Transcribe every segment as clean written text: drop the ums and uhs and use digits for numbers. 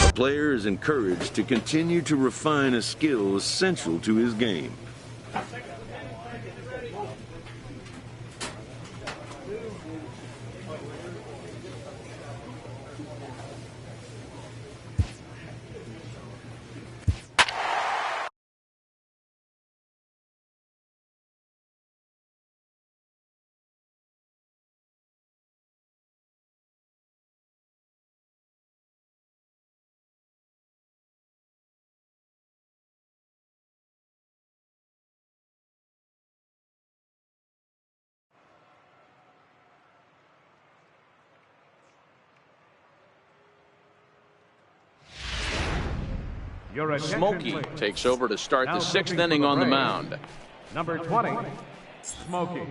A player is encouraged to continue to refine a skill essential to his game. Smokey takes over to start the sixth inning on the mound. Number 20, Smokey.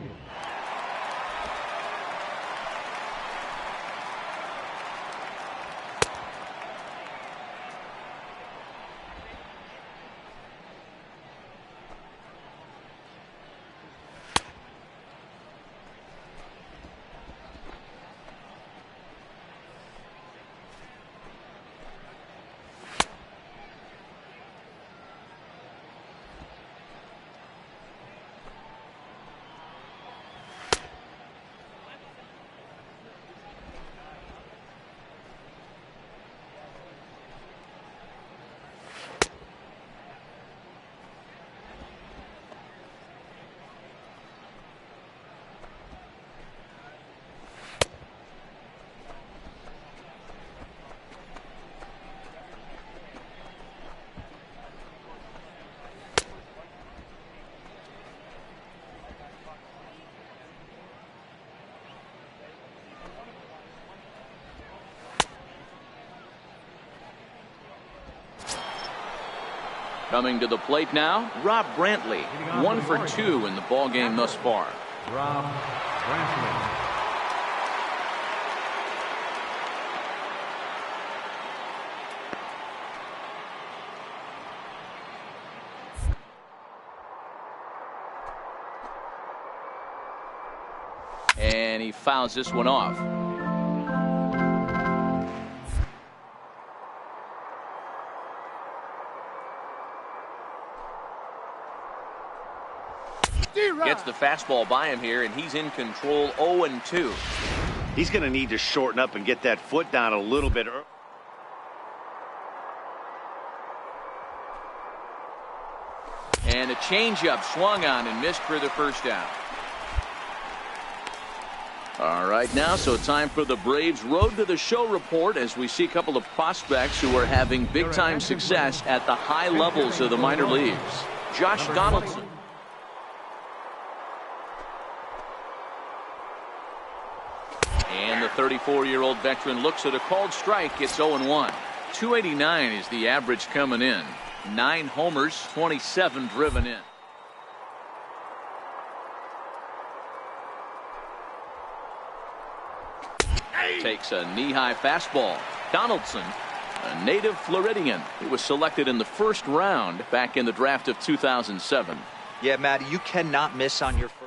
Coming to the plate now, Rob Brantley, 1 for 2 in the ball game thus far. Rob Brantley. And he fouls this one off. Gets the fastball by him here, and he's in control 0-2. He's going to need to shorten up and get that foot down a little bit early. And a changeup swung on and missed for the first down. All right, now, so time for the Braves Road to the Show report as we see a couple of prospects who are having big-time success at the high levels of the minor leagues. Josh Donaldson. And the 34-year-old veteran looks at a called strike. It's 0-1. 289 is the average coming in. 9 homers, 27 driven in. Takes a knee-high fastball. Donaldson, a native Floridian who was selected in the first round back in the draft of 2007. Yeah, Matty, you cannot miss on your first.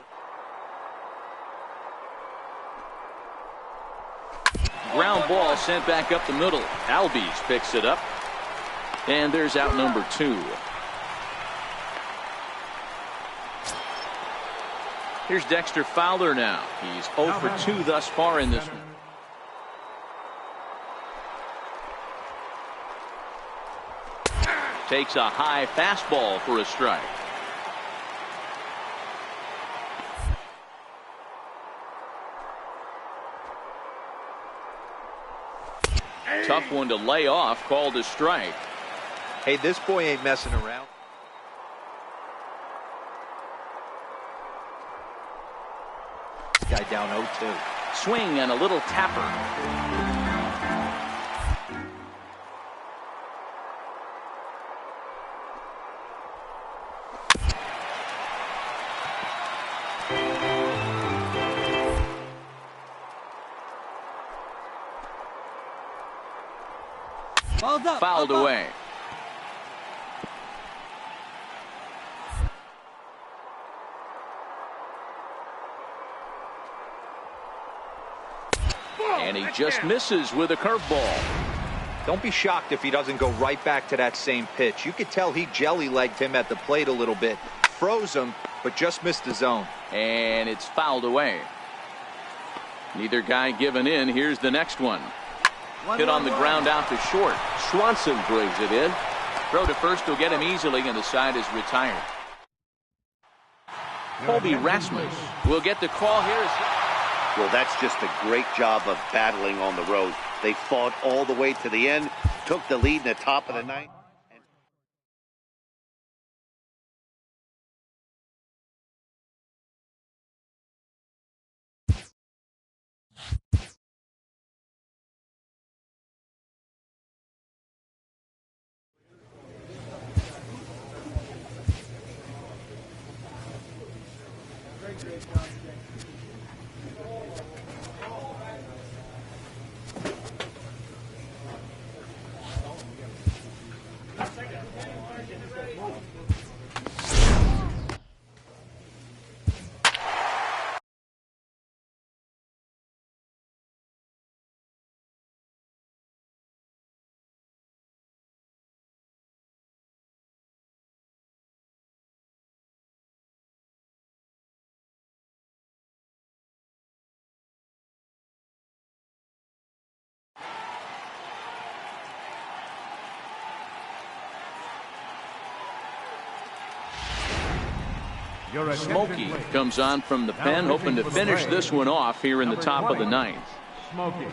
Ground ball sent back up the middle. Albies picks it up. And there's out number 2. Here's Dexter Fowler now. He's 0 for 2 thus far in this one. Takes a high fastball for a strike. Tough one to lay off, called a strike. Hey, this boy ain't messing around. This guy down 0-2. Swing and a little tapper. Fouled away. And he just misses with a curveball. Don't be shocked if he doesn't go right back to that same pitch. You could tell he jelly-legged him at the plate a little bit. Froze him, but just missed the zone. And it's fouled away. Neither guy giving in. Here's the next one. Hit on the ground out to short. Swanson brings it in. Throw to first will get him easily, and the side is retired. Colby Rasmus will get the call here. Well, that's just a great job of battling on the road. They fought all the way to the end, took the lead in the top of the ninth. Smokey comes on from the pen, hoping to finish this one off here in the top of the ninth. Smokey.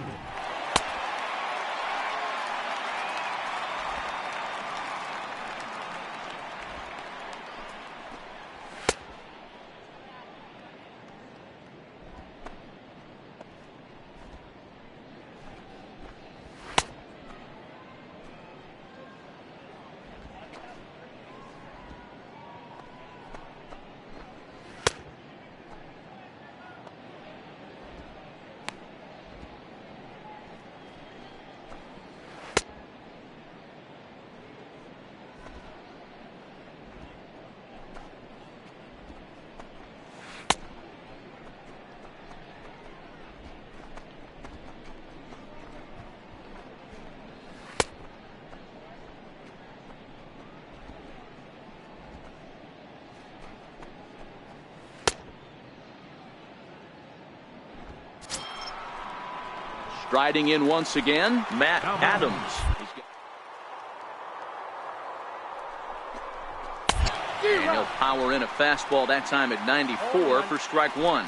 Striding in once again, Matt Adams. And he'll power in a fastball that time at 94 for strike one.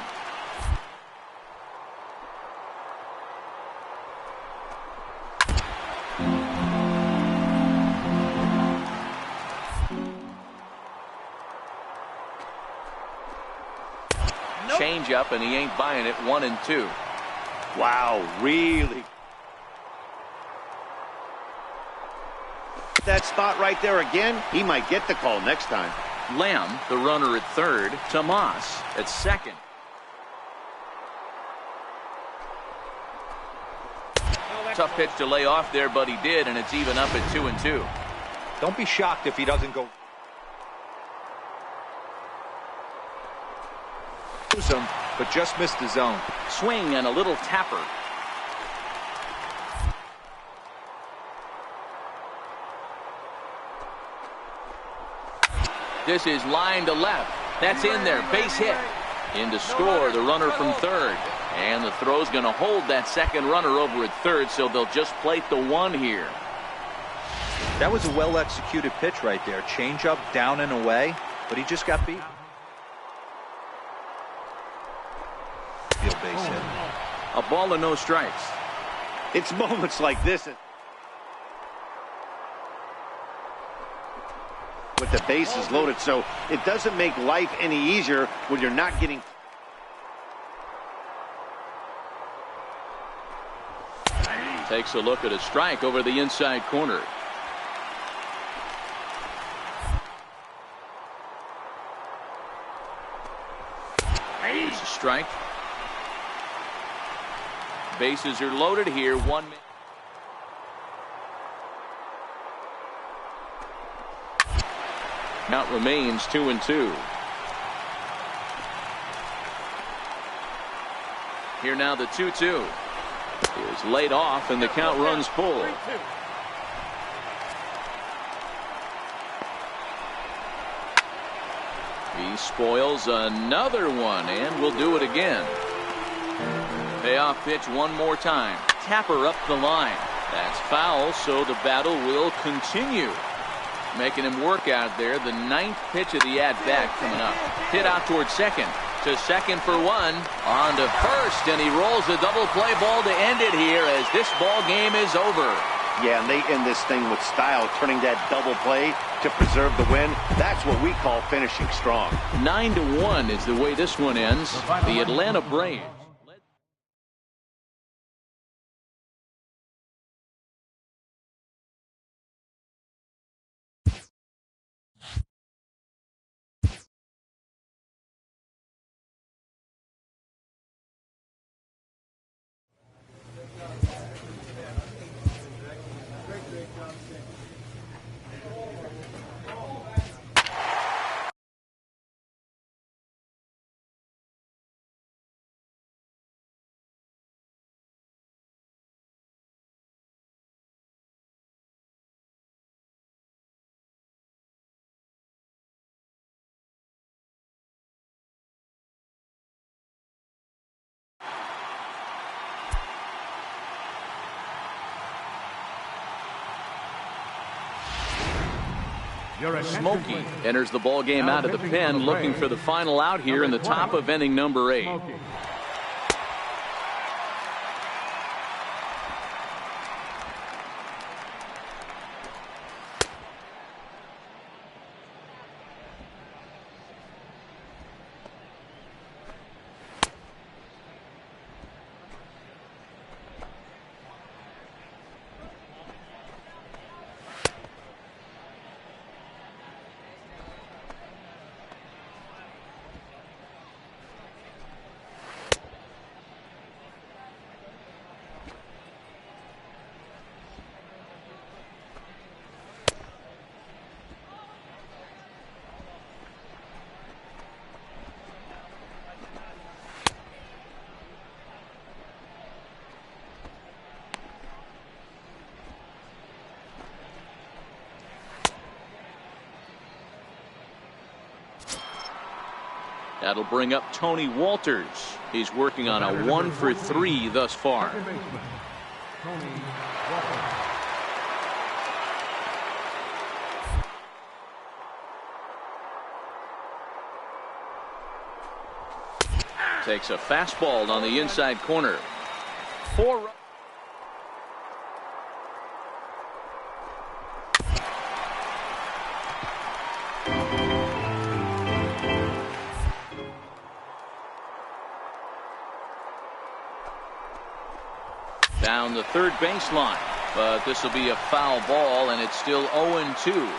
Change up, and he ain't buying it. 1-2. Wow, really. That spot right there again, he might get the call next time. Lamb, the runner at third. Tomas at second. Tough pitch to lay off there, but he did, and it's even up at 2-2. Don't be shocked if he doesn't go. Him, but just missed the zone. Swing and a little tapper. This is line to left. That's in there. Base hit. In to score the runner from third. And the throw's going to hold that second runner over at third, so they'll just plate the one here. That was a well-executed pitch right there. Change up, down and away, but he just got beat. Base hit. A ball and no strikes. It's moments like this with the bases loaded, so it doesn't make life any easier when you're not getting. Takes a look at a strike over the inside corner. It's a strike. Bases are loaded here. 1 minute. Count remains 2-2. Here now the 2-2 is laid off and the count runs full. He spoils another one and will do it again. Payoff pitch one more time. Tapper up the line. That's foul, so the battle will continue. Making him work out there. The 9th pitch of the at-bat coming up. Hit out towards second. To second for one. On to first, and he rolls a double play ball to end it here as this ball game is over. Yeah, and they end this thing with style, turning that double play to preserve the win. That's what we call finishing strong. 9-1 is the way this one ends. The Atlanta Braves. Smokey enters the ball game out of the pen, looking for the final out here in the top of inning number 8. That'll bring up Tony Walters. He's working on a 1-for-3 thus far. Takes a fastball on the inside corner. 4. Down the third baseline, but this will be a foul ball, and it's still 0-2.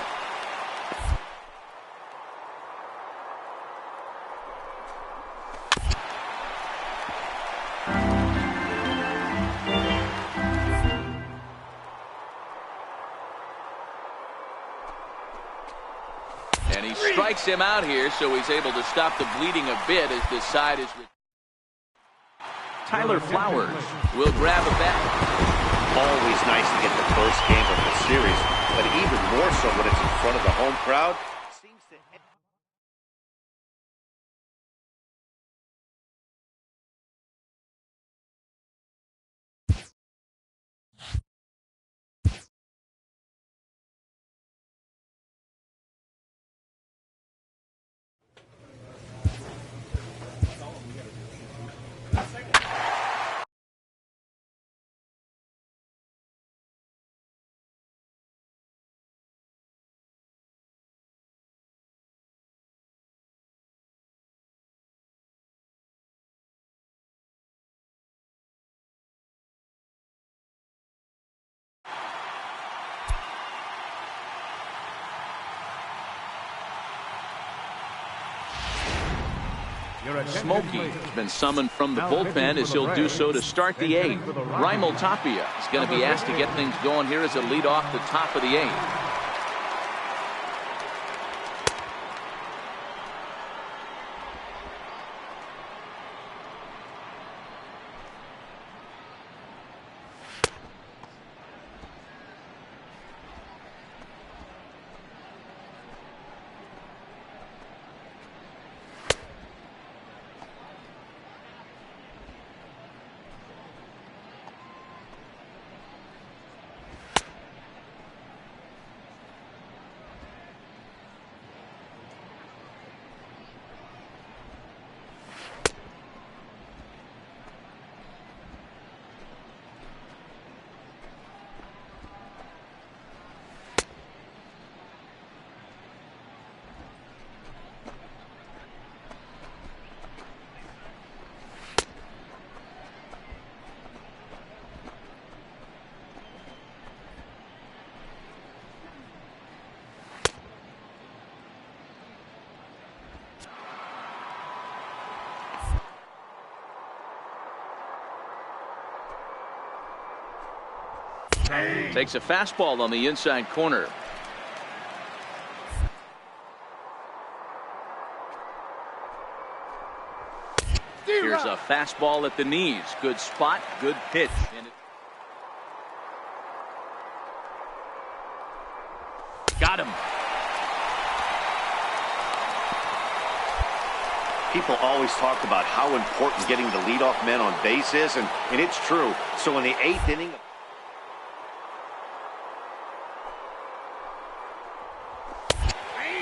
And he strikes him out here, so he's able to stop the bleeding a bit as this side is. Tyler Flowers will grab a bat. Always nice to get the first game of the series, but even more so when it's in front of the home crowd. Seems to Smokey has been summoned from the bullpen as he'll do so to start the 8th. Raimel Tapia is going to be asked to get things going here as a lead off the top of the 8th. Takes a fastball on the inside corner. Here's a fastball at the knees. Good spot, good pitch. Got him. People always talked about how important getting the leadoff man on base is, and it's true. So in the 8th inning...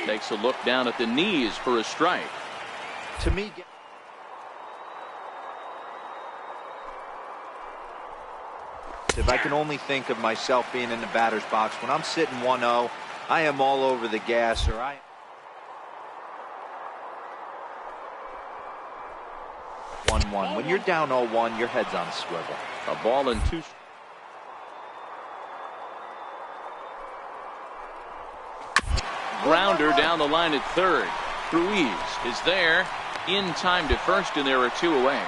Takes a look down at the knees for a strike. To me... If I can only think of myself being in the batter's box, when I'm sitting 1-0, I am all over the gas, or I... 1-1. When you're down 0-1, your head's on a swivel. A ball and 2. Grounder down the line at third. Ruiz is there in time to first, and there are 2 away.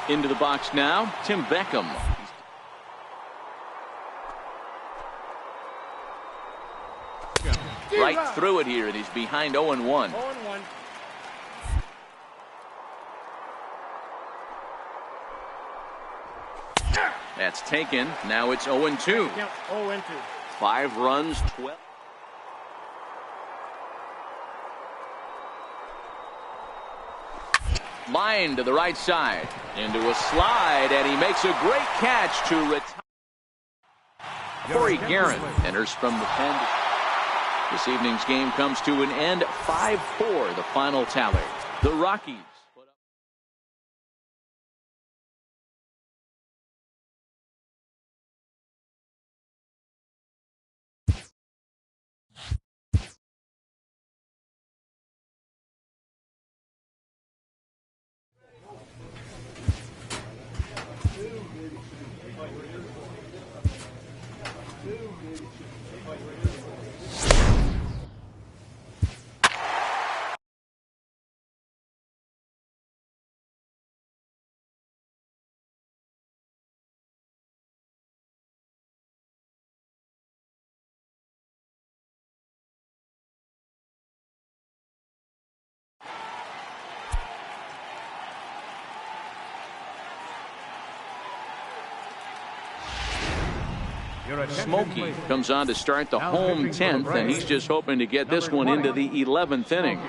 Into the box now, Tim Beckham. Right through it here, and he's behind 0-1. That's taken. Now it's 0-2. 5 runs, 12. Line to the right side. Into a slide, and he makes a great catch to retire. Corey Guerin enters from the pen. This evening's game comes to an end. 5-4, the final tally. The Rockies. Smokey comes on to start the home 10th, and he's just hoping to get this one into the 11th inning.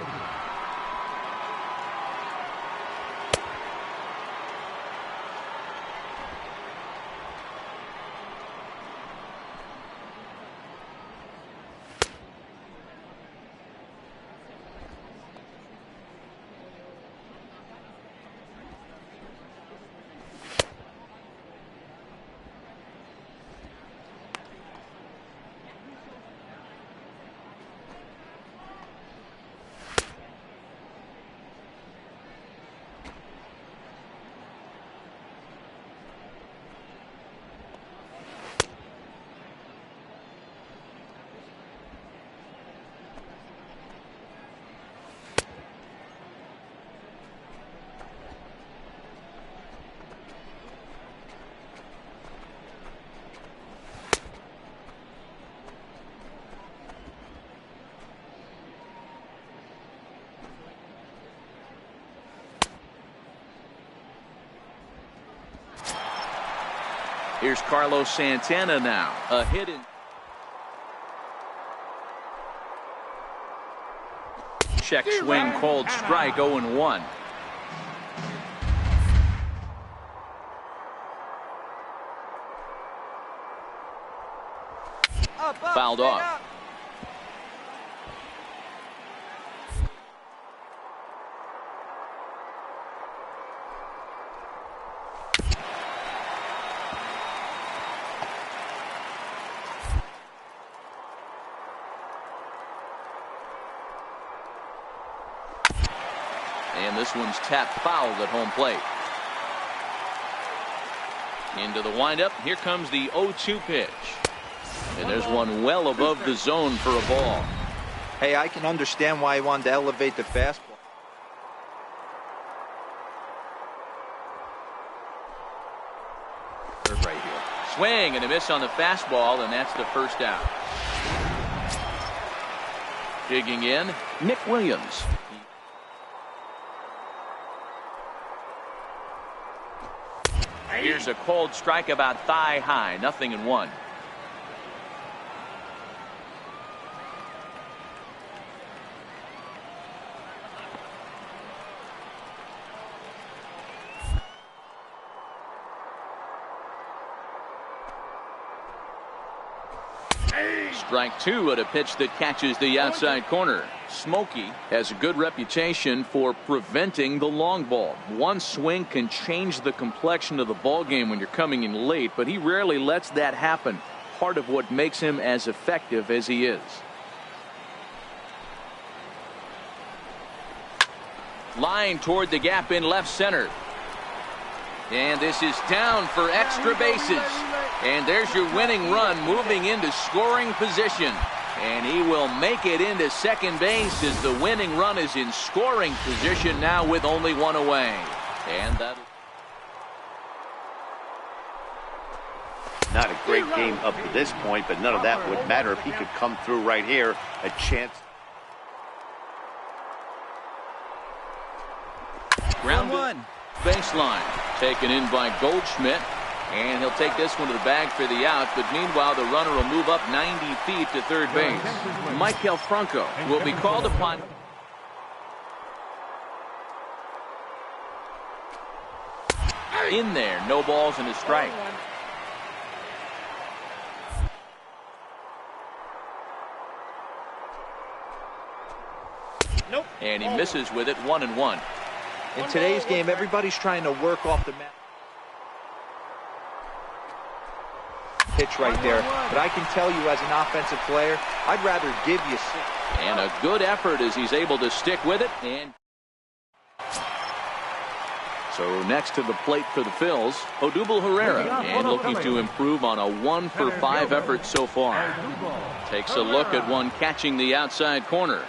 Here's Carlos Santana now. A hit in. Check swing, called strike, 0-1. Fouled off. And this one's tapped foul at home plate. Into the windup. Here comes the 0-2 pitch. And there's one well above the zone for a ball. Hey, I can understand why he wanted to elevate the fastball. swing and a miss on the fastball, and that's the first out. Digging in, Nick Williams. Here's a cold strike about thigh high, 0-1. Strike two at a pitch that catches the outside corner. Smokey has a good reputation for preventing the long ball. One swing can change the complexion of the ball game when you're coming in late, but he rarely lets that happen. Part of what makes him as effective as he is. Line toward the gap in left center. And this is down for extra bases. And there's your winning run moving into scoring position. And he will make it into second base as the winning run is in scoring position now with only one away. And that. Not a great game up to this point, but none of that would matter if he could come through right here. A chance. Ground one. Baseline. Taken in by Goldschmidt. And he'll take this one to the bag for the out. But meanwhile, the runner will move up 90 feet to third base. Michael Franco will be called upon. In there. No balls and a strike. Nope. And he misses with it, 1-1. In today's game, everybody's trying to work off the mat. Pitch right there, but I can tell you as an offensive player, I'd rather give you six. And a good effort as he's able to stick with it. And so next to the plate for the Phils, Odubel Herrera, and looking to improve on a 1-for-5 effort so far. Takes a look at one catching the outside corner.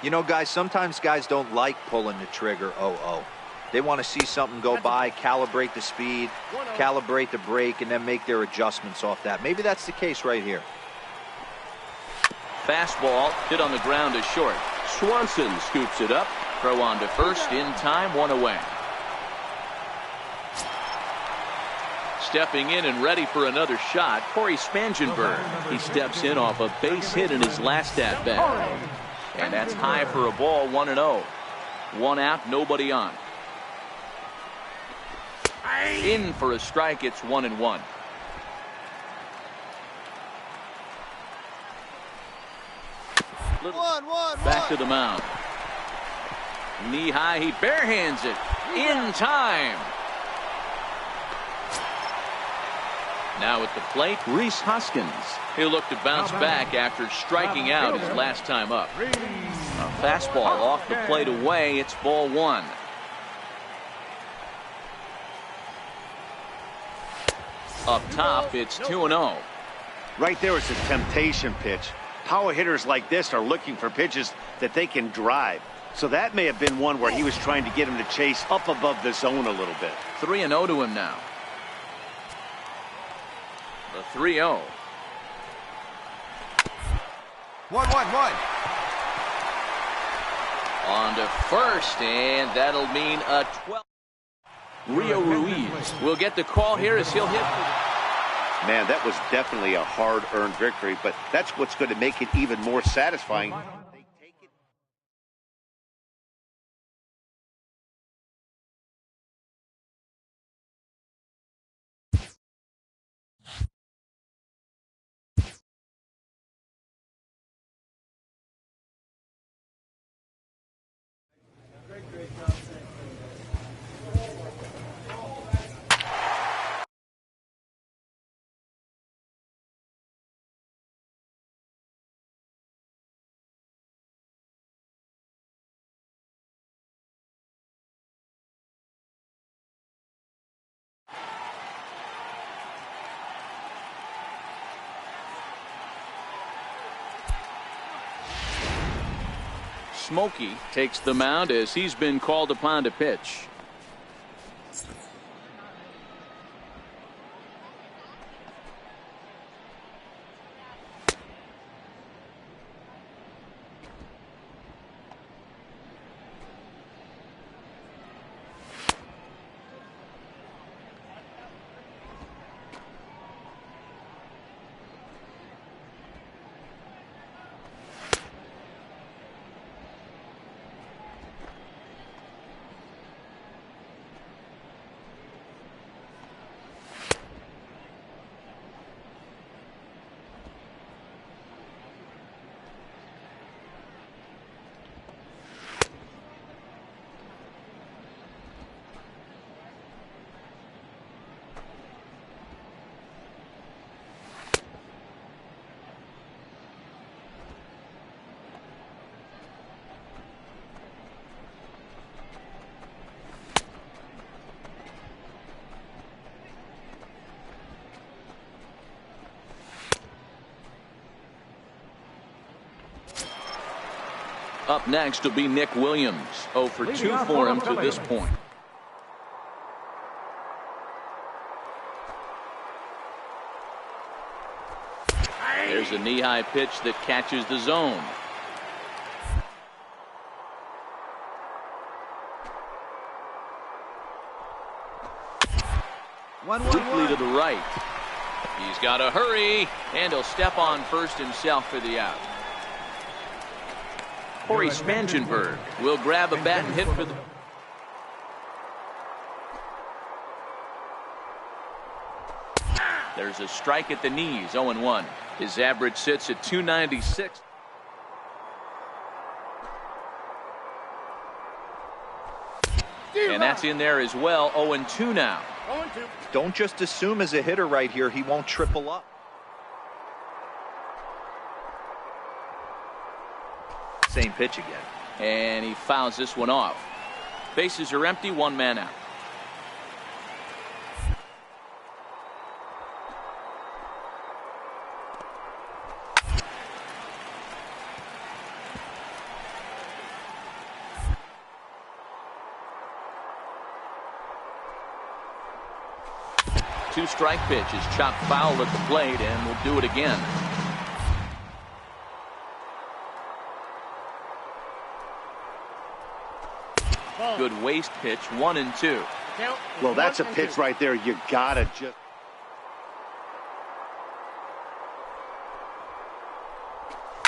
You know, guys, sometimes guys don't like pulling the trigger 0-0. They want to see something go by, calibrate the speed, calibrate the brake, and then make their adjustments off that. Maybe that's the case right here. Fastball hit on the ground is short. Swanson scoops it up. Throw on to first in time, one away. Stepping in and ready for another shot, Corey Spangenberg. He steps in off a base hit in his last at-bat. And that's high for a ball, 1-0. One out, nobody on. In for a strike, it's 1-1. Back to the mound. Knee high, he barehands it. In time. Now at the plate, Rhys Hoskins. He'll look to bounce back after striking out his last time up. A fastball off the plate away. It's ball one. Up top, it's 2-0. Right there, it's a temptation pitch. Power hitters like this are looking for pitches that they can drive. So that may have been one where he was trying to get him to chase up above the zone a little bit. 3-0 to him now. The 3-0. 1-1-1. On to first, and that'll mean a 12. Rio Ruiz will get the call here as he'll hit. Man, that was definitely a hard-earned victory, but that's what's going to make it even more satisfying. Smokey takes the mound as he's been called upon to pitch. Up next will be Nick Williams. 0 for 2 for him to this point. There's a knee-high pitch that catches the zone. Weakly to the right. He's got to hurry, and he'll step on first himself for the out. Corey Spangenberg will grab a bat and hit for the... There's a strike at the knees, 0-1. His average sits at 296. And that's in there as well, 0-2 now. Don't just assume as a hitter right here he won't triple up. Same pitch again. And he fouls this one off. Bases are empty, 1 man out. Two-strike pitch is chopped foul at the plate, and we'll do it again. Good waste pitch, 1-2. Well, that's a pitch right there. You gotta just...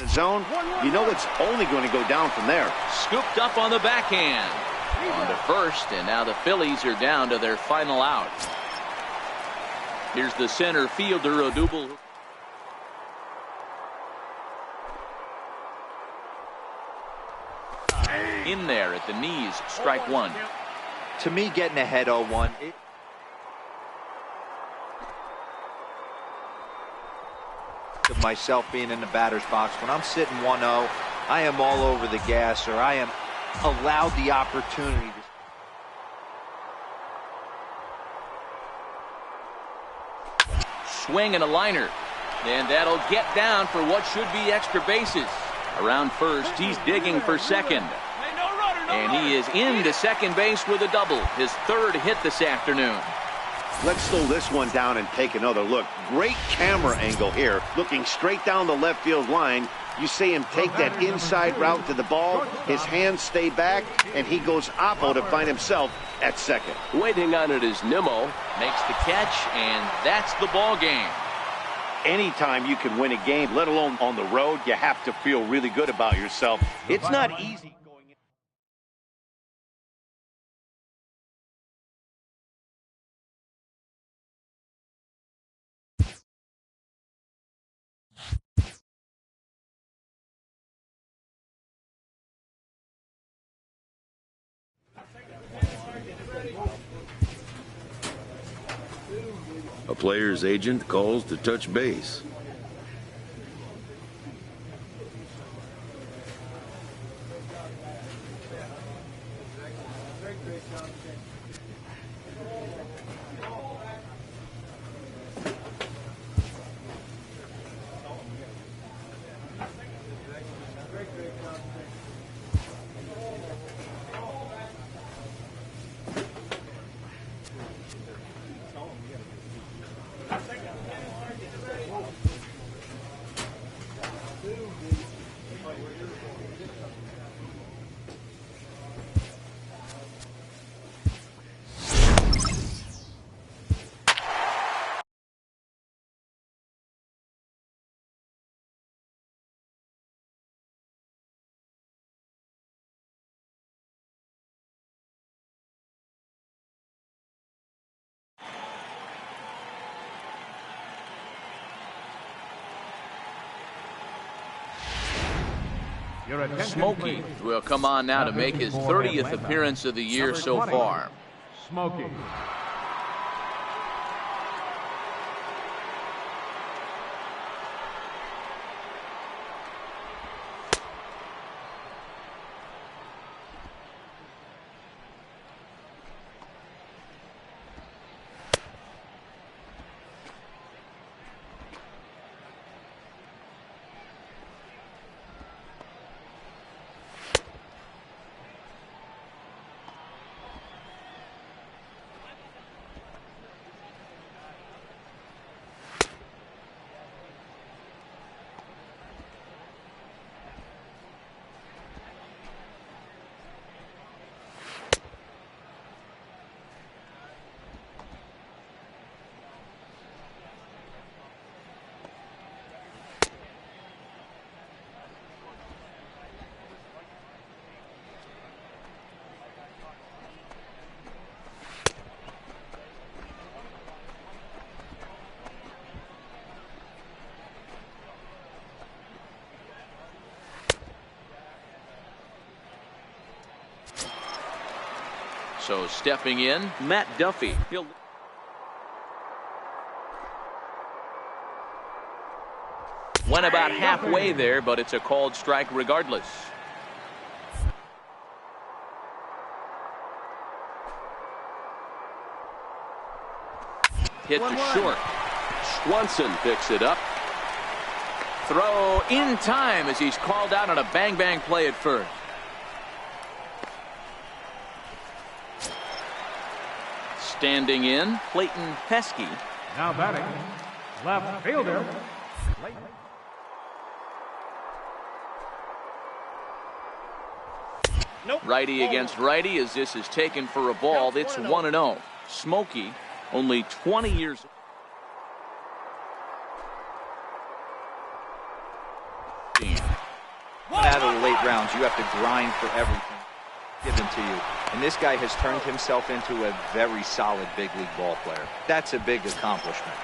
The zone, you know it's only going to go down from there. Scooped up on the backhand. On to first, and now the Phillies are down to their final out. Here's the center fielder, Odubel. In there at the knees, strike 1. To me, getting ahead 0-1. Of myself being in the batter's box, when I'm sitting 1-0, I am all over the gas, or I am allowed the opportunity to... Swing and a liner, and that'll get down for what should be extra bases. Around first, he's digging for second, and he is into second base with a double, his 3rd hit this afternoon. Let's slow this one down and take another look. Great camera angle here, looking straight down the left field line. You see him take that inside route to the ball, his hands stay back, and he goes oppo to find himself at second. Waiting on it is Nimmo, makes the catch, and that's the ball game. Anytime you can win a game, let alone on the road, you have to feel really good about yourself. It's not easy going in. A player's agent calls to touch base. Smokey will come on now to make his 30th appearance of the year so far. Smokey. So stepping in, Matt Duffy. Went about halfway there, but it's a called strike regardless. Hit to short. Swanson picks it up. Throw in time as he's called out on a bang-bang play at first. Standing in, Clayton Pesky. Now batting, left fielder. Righty against righty as this is taken for a ball. It's 1-0. Smokey, only 20 years old. Out of the late rounds, you have to grind for everything given to you. And this guy has turned himself into a very solid big league ball player. That's a big accomplishment.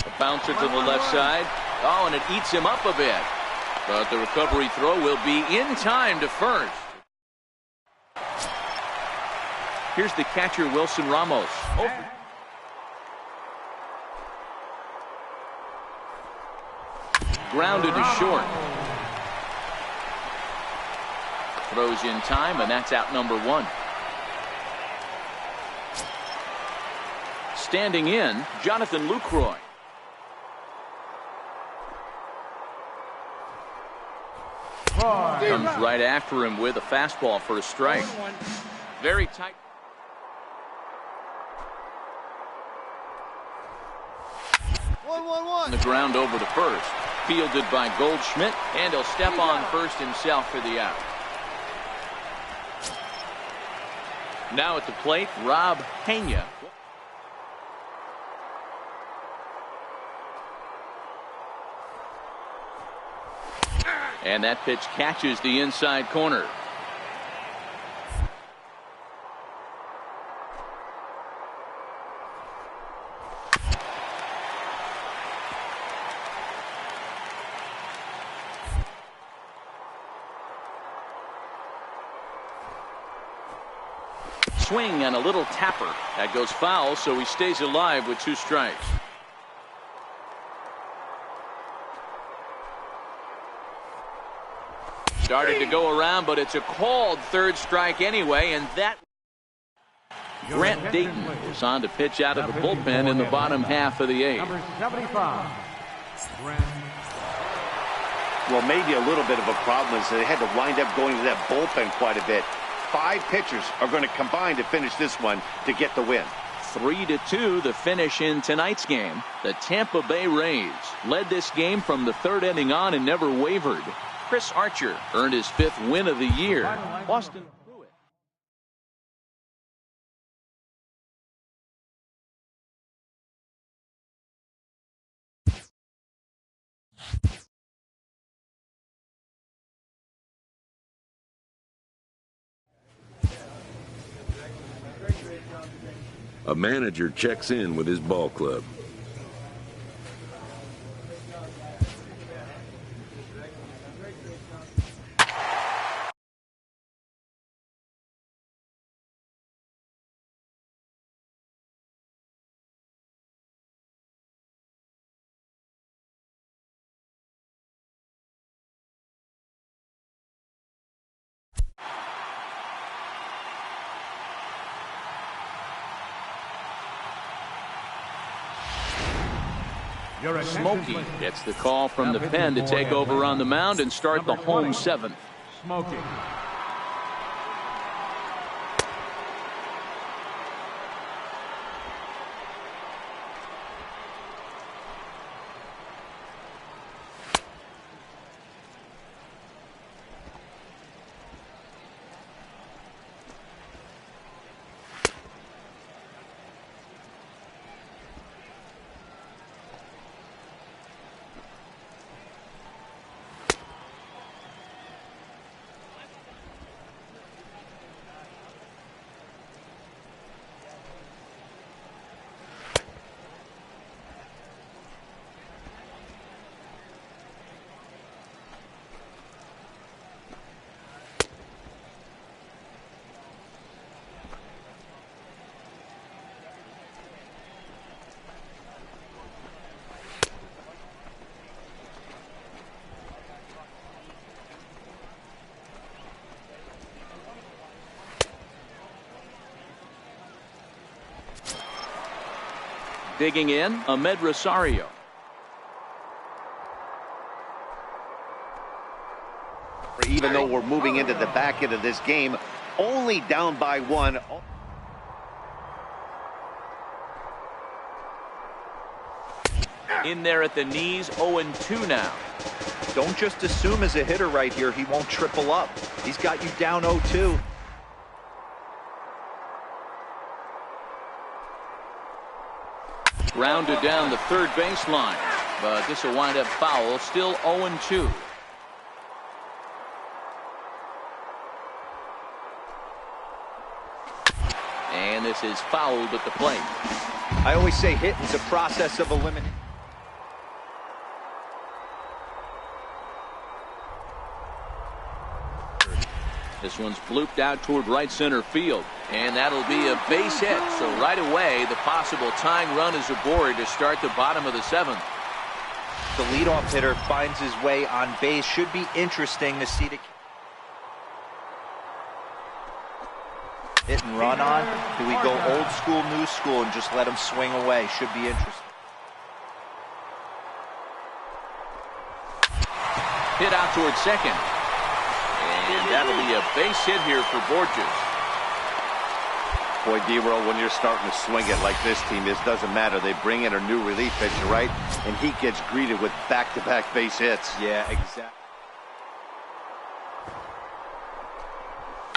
A bouncer to the left side. Oh, and it eats him up a bit. But the recovery throw will be in time to first. Here's the catcher, Wilson Ramos. Grounded to short. Throws in time, and that's out number one. Standing in, Jonathan Lucroy. Comes right after him with a fastball for a strike. Very tight. The ground over to first. Fielded by Goldschmidt, and he'll step on first himself for the out. Now at the plate, Rob Pena. And that pitch catches the inside corner. Swing and a little tapper. That goes foul, so he stays alive with 2 strikes. Started to go around, but it's a called third strike anyway, and that Grant Dayton is on to pitch out of the bullpen in the bottom half of the 8th. Number 75, Grant. Well, maybe a little bit of a problem is they had to wind up going to that bullpen quite a bit. 5 pitchers are going to combine to finish this one to get the win. 3-2 the finish in tonight's game. The Tampa Bay Rays led this game from the 3rd inning on and never wavered. Chris Archer earned his 5th win of the year. Austin Pruitt. A manager checks in with his ball club. Smokey gets the call from the pen to take over on the mound and start the home 7th. Smokey. Digging in, Ahmed Rosario. Even though we're moving into the back end of this game, only down by 1. In there at the knees, 0-2 now. Don't just assume as a hitter right here he won't triple up. He's got you down 0-2. Grounded down the third baseline, but this will wind up foul. Still 0-2. And this is fouled at the plate. I always say hitting's a process of elimination. This one's blooped out toward right center field, and that'll be a base hit. So right away, the possible tying run is aboard to start the bottom of the 7th. The leadoff hitter finds his way on base. Should be interesting to see the hit and run on. Do we go old school, new school, and just let him swing away? Should be interesting. Hit out towards second. And that'll be a base hit here for Borges. Boy, D-Roll, when you're starting to swing it like this team is, doesn't matter. They bring in a new relief pitcher, right? And he gets greeted with back-to-back base hits. Yeah, exactly.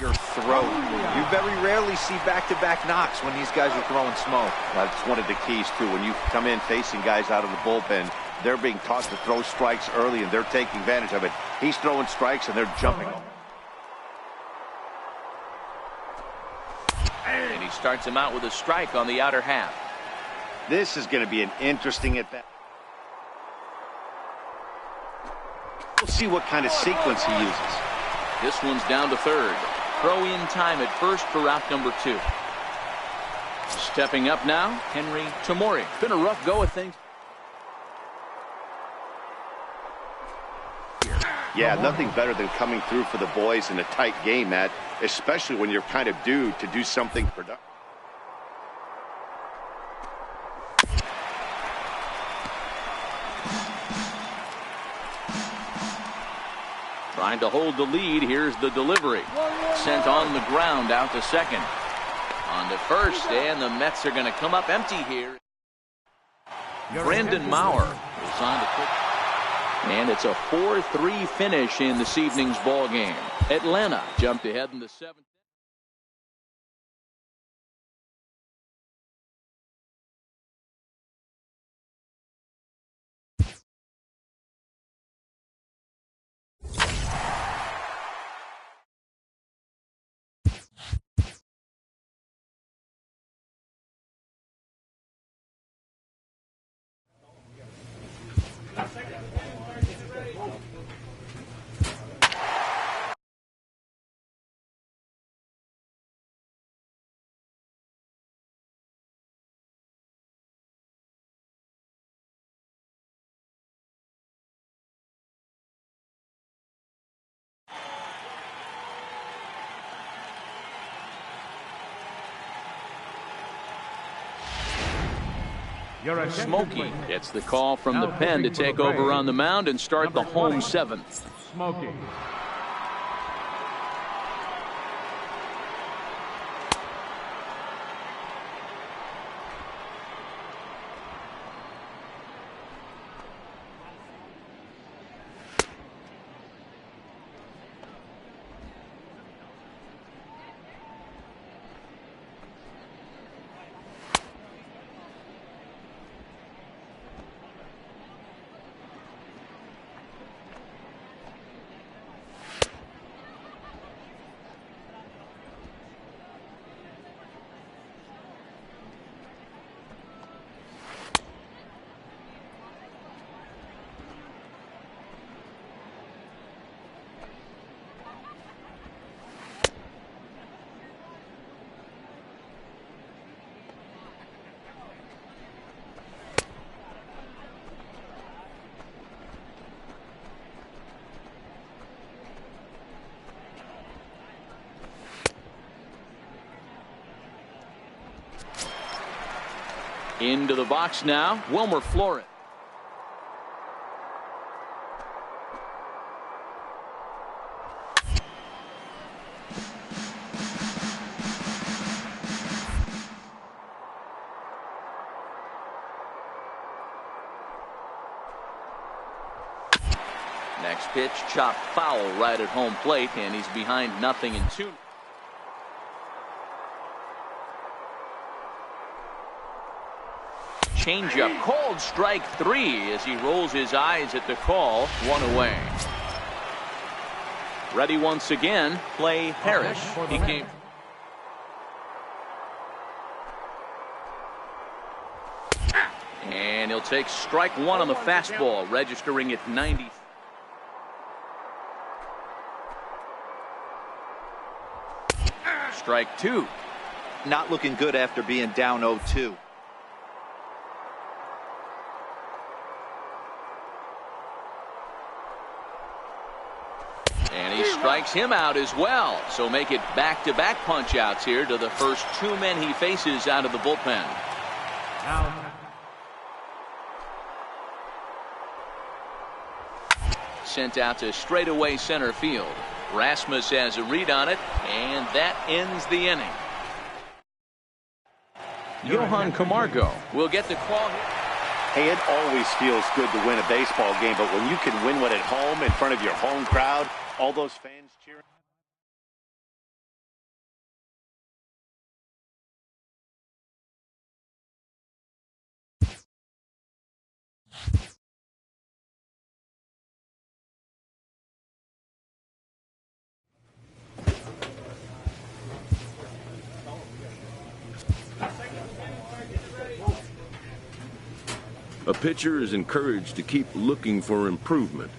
Your throat. You very rarely see back-to-back knocks when these guys are throwing smoke. That's one of the keys, too. When you come in facing guys out of the bullpen, they're being taught to throw strikes early, and they're taking advantage of it. He's throwing strikes, and they're jumping them. And he starts him out with a strike on the outer half. This is going to be an interesting at-bat. We'll see what kind of sequence he uses. This one's down to third. Throw in time at first for route number 2. Stepping up now, Henry Tamori. Been a rough go of things. Yeah, nothing better than coming through for the boys in a tight game, Matt, especially when you're kind of due to do something productive. Trying to hold the lead. Here's the delivery. Sent on the ground out to second. On to first, and the Mets are going to come up empty here. Brandon Maurer is on to pitch. And it's a 4-3 finish in this evening's ball game. Atlanta jumped ahead in the 7th. Smokey gets the call from the pen to take over on the mound and start the home 7th. Smokey. Into the box now, Wilmer Flores. Next pitch, chopped foul right at home plate, and he's behind 0-2. Changeup called strike 3 as he rolls his eyes at the call. 1 away. Ready once again, play Parrish. He came. And he'll take strike 1 on the fastball, registering at 90. Strike 2. Not looking good after being down 0-2. And he strikes him out as well. So make it back-to-back punch-outs here to the first 2 men he faces out of the bullpen. Now, Sent out to straightaway center field. Rasmus has a read on it, and that ends the inning. Johan Camargo will get the call here. Hey, it always feels good to win a baseball game, but when you can win one at home in front of your home crowd, all those fans cheering. A pitcher is encouraged to keep looking for improvement.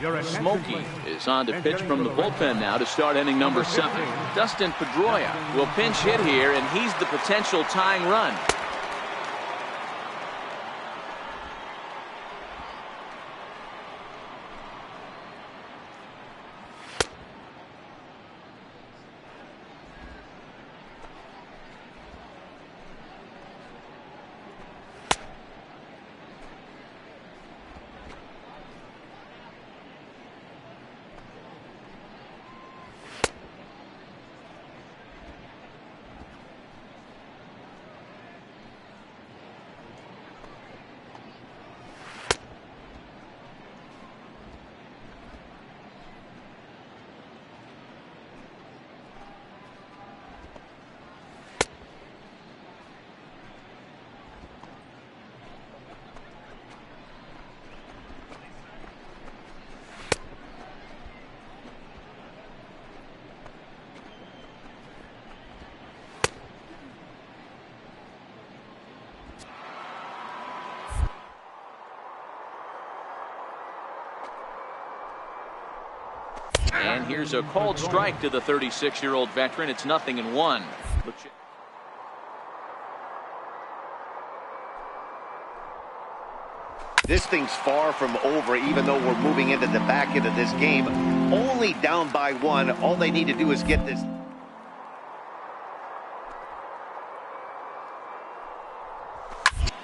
Your attention, Smokey please. is on to And pitch hitting from for the the bullpen now to start inning number 7. 15. Dustin Pedroia will pinch hit here, and he's the potential tying run. And here's a called strike to the 36-year-old veteran. It's 0-1. This thing's far from over, even though we're moving into the back end of this game. Only down by 1. All they need to do is get this.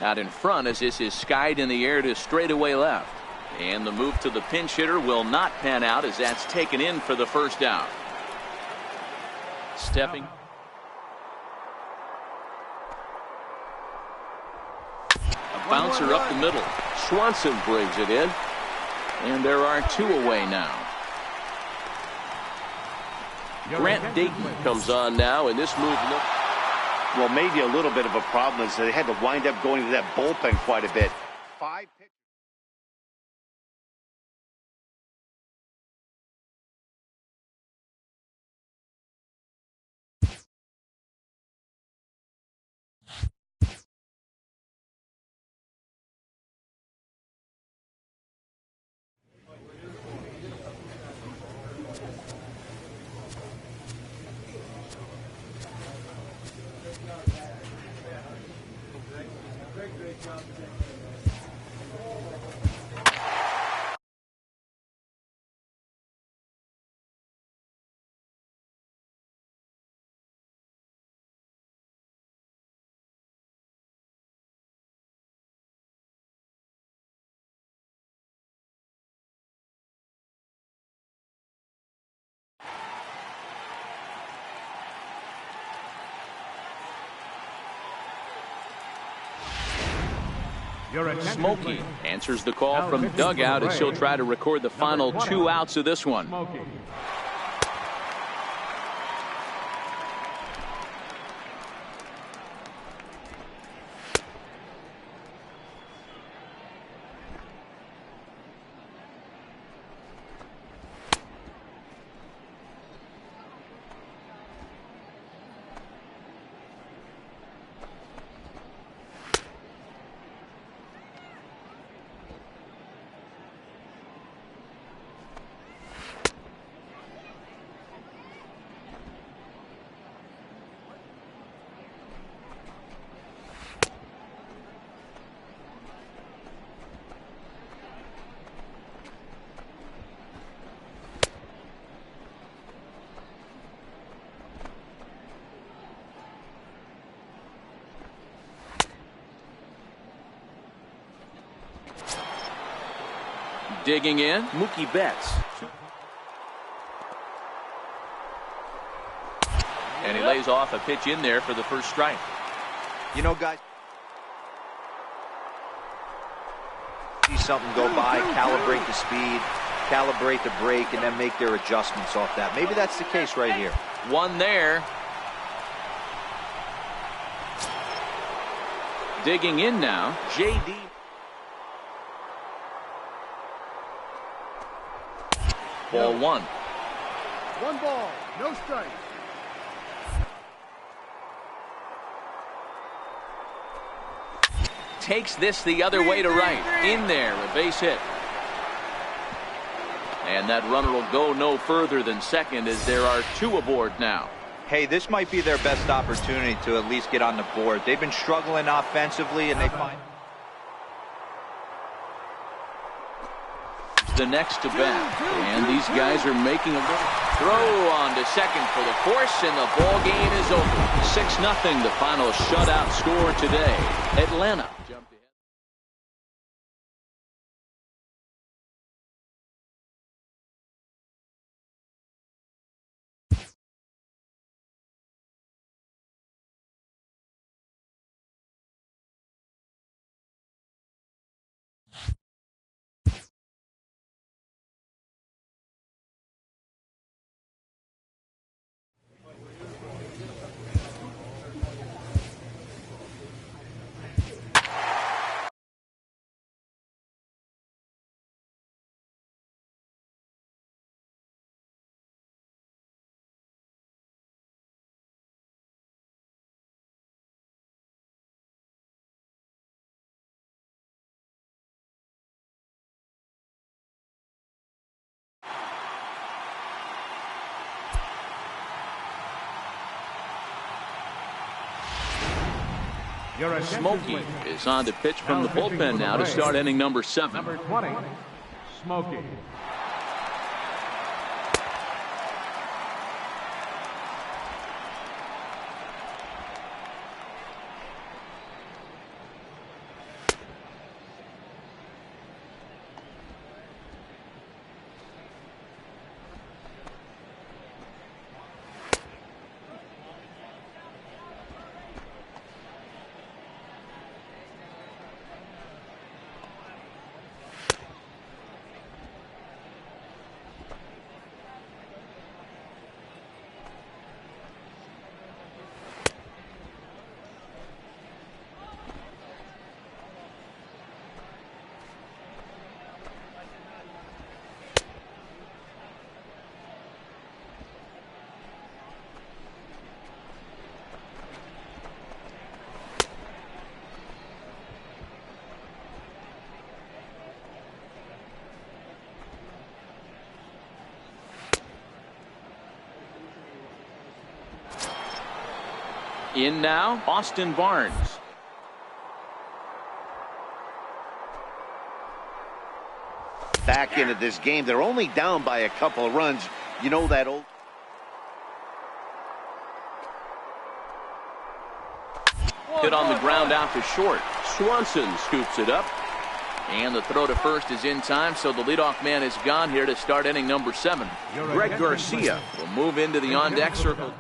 Out in front as this is skied in the air to straightaway left. And the move to the pinch hitter will not pan out as that's taken in for the first out. Stepping. A bouncer up the middle. Swanson brings it in. And there are 2 away now. Grant Dayton comes on now, and this move looks. Well, maybe a little bit of a problem is they had to wind up going to that bullpen quite a bit. 5 pitches. Your attention, Smokey please. answers the call Now from pitching dugout for the as he'll Braves, try to record the final number 2 20, outs of this one. Smokey. Digging in, Mookie Betts. And he lays off a pitch in there for the first strike. You know, guys, see something go by, calibrate the speed, calibrate the break, and then make their adjustments off that. Maybe that's the case right here. One there. Digging in now, J.D. Ball 1. 1 ball, no strike. Takes this the other way to right. In there, a base hit. And that runner will go no further than second as there are 2 aboard now. Hey, this might be their best opportunity to at least get on the board. They've been struggling offensively, and they find the next to bat. And these guys are making a throw on to second for the force, and the ball game is over. 6-0, the final shutout score today. Atlanta jumped ahead. Your attention, Smokey please. is on to pitch from the Now pitching bullpen for the now to Braves. start inning number 7. Number 20, Smokey. In now, Austin Barnes. Back into this game, they're only down by a couple of runs. You know that old... Hit on the ground out to short. Swanson scoops it up. And the throw to first is in time, so the leadoff man is gone here to start inning number 7. Greg Garcia will move into the on-deck circle.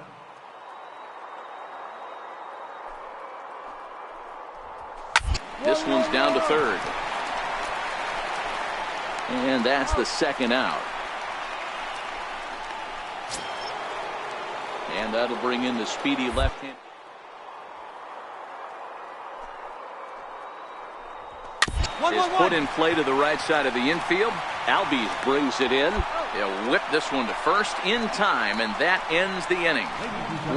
This one's down to third. And that's the second out. And that'll bring in the speedy left hand. Is put in play to the right side of the infield. Albies brings it in. They'll whip this one to first in time, and that ends the inning.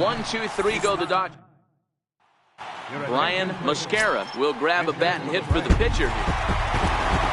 1, 2, 3 go the Dodgers. Brian Mascara will grab a bat and hit for the pitcher.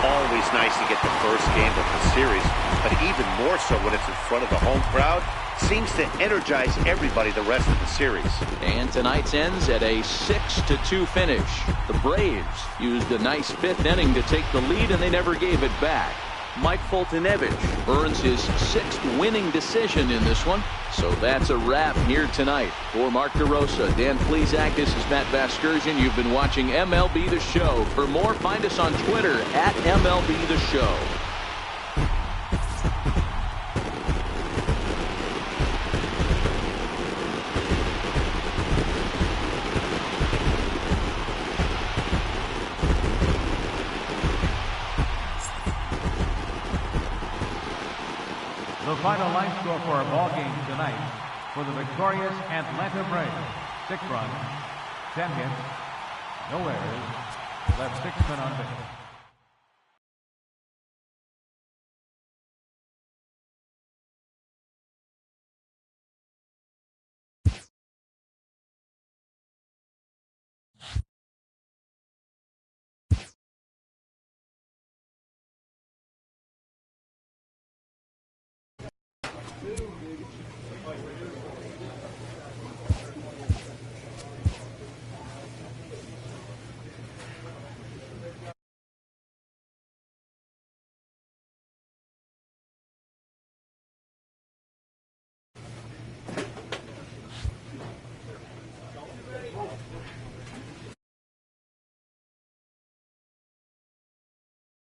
Always nice to get the first game of the series, but even more so when it's in front of the home crowd. Seems to energize everybody the rest of the series. And tonight's ends at a 6-2 finish. The Braves used a nice 5th inning to take the lead, and they never gave it back. Mike Foltynewicz earns his 6th winning decision in this one. So that's a wrap here tonight. For Mark DeRosa, Dan Plesac, this is Matt Vasgersian. You've been watching MLB The Show. For more, find us on Twitter at MLB The Show. The final line score for our ball game tonight for the victorious Atlanta Braves: 6 runs, 10 hits, no errors, left 6 men on base.